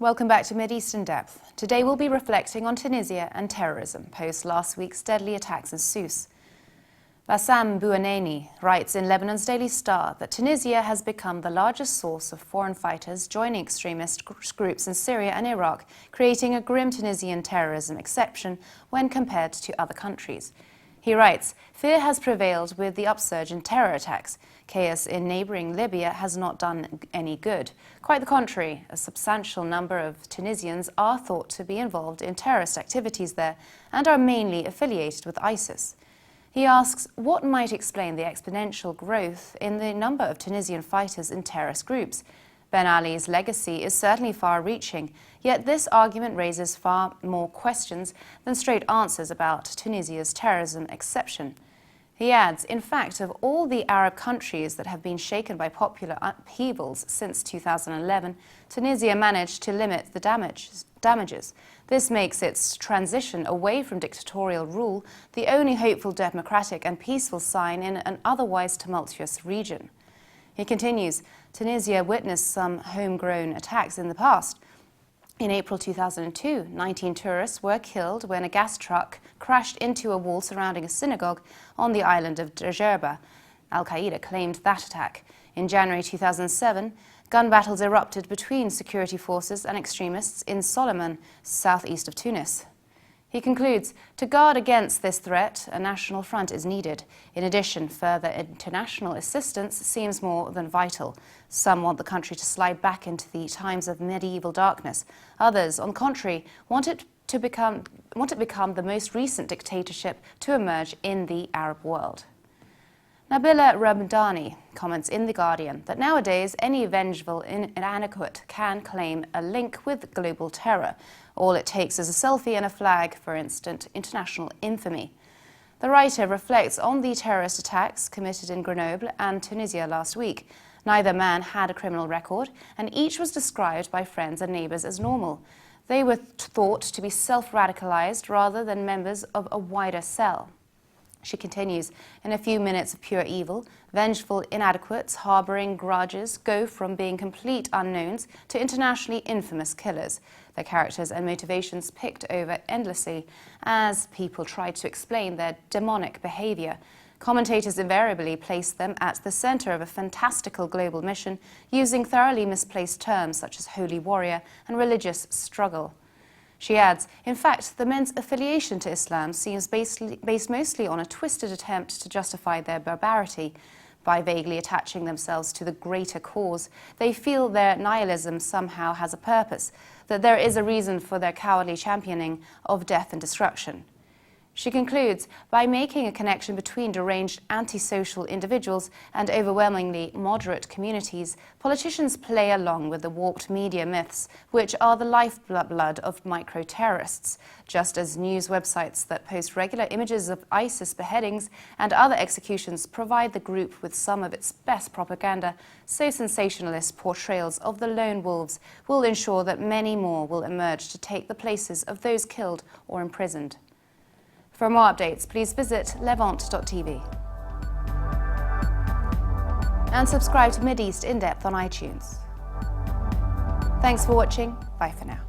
Welcome back to Mideast in Depth. Today we'll be reflecting on Tunisia and terrorism post last week's deadly attacks in Sousse. Bassam Bounenni writes in Lebanon's Daily Star that Tunisia has become the largest source of foreign fighters joining extremist groups in Syria and Iraq, creating a grim Tunisian terrorism exception when compared to other countries. He writes, "Fear has prevailed with the upsurge in terror attacks. Chaos in neighbouring Libya has not done any good. Quite the contrary, a substantial number of Tunisians are thought to be involved in terrorist activities there and are mainly affiliated with ISIS." He asks what might explain the exponential growth in the number of Tunisian fighters in terrorist groups. Ben Ali's legacy is certainly far-reaching, yet this argument raises far more questions than straight answers about Tunisia's terrorism exception. He adds, in fact, of all the Arab countries that have been shaken by popular upheavals since 2011, Tunisia managed to limit the damages. This makes its transition away from dictatorial rule the only hopeful democratic and peaceful sign in an otherwise tumultuous region. He continues, Tunisia witnessed some homegrown attacks in the past. In April 2002, 19 tourists were killed when a gas truck crashed into a wall surrounding a synagogue on the island of Djerba. Al-Qaeda claimed that attack. In January 2007, gun battles erupted between security forces and extremists in Solomon, southeast of Tunis. He concludes, to guard against this threat, a national front is needed. In addition, further international assistance seems more than vital. Some want the country to slide back into the times of medieval darkness. Others, on the contrary, want it to become the most recent dictatorship to emerge in the Arab world. Nabila Ramdani comments in The Guardian that nowadays any vengeful inadequate can claim a link with global terror. All it takes is a selfie and a flag for instant international infamy. The writer reflects on the terrorist attacks committed in Grenoble and Tunisia last week. Neither man had a criminal record, and each was described by friends and neighbours as normal. They were thought to be self-radicalized rather than members of a wider cell. She continues, in a few minutes of pure evil, vengeful inadequates harbouring grudges go from being complete unknowns to internationally infamous killers. Their characters and motivations picked over endlessly as people tried to explain their demonic behaviour. Commentators invariably place them at the centre of a fantastical global mission, using thoroughly misplaced terms such as holy warrior and religious struggle. She adds, in fact, the men's affiliation to Islam seems based mostly on a twisted attempt to justify their barbarity. By vaguely attaching themselves to the greater cause, they feel their nihilism somehow has a purpose, that there is a reason for their cowardly championing of death and destruction. She concludes, by making a connection between deranged antisocial individuals and overwhelmingly moderate communities, politicians play along with the warped media myths, which are the lifeblood of micro-terrorists, just as news websites that post regular images of ISIS beheadings and other executions provide the group with some of its best propaganda. So sensationalist portrayals of the lone wolves will ensure that many more will emerge to take the places of those killed or imprisoned. For more updates, please visit levant.tv. And subscribe to Mideast in Depth on iTunes. Thanks for watching. Bye for now.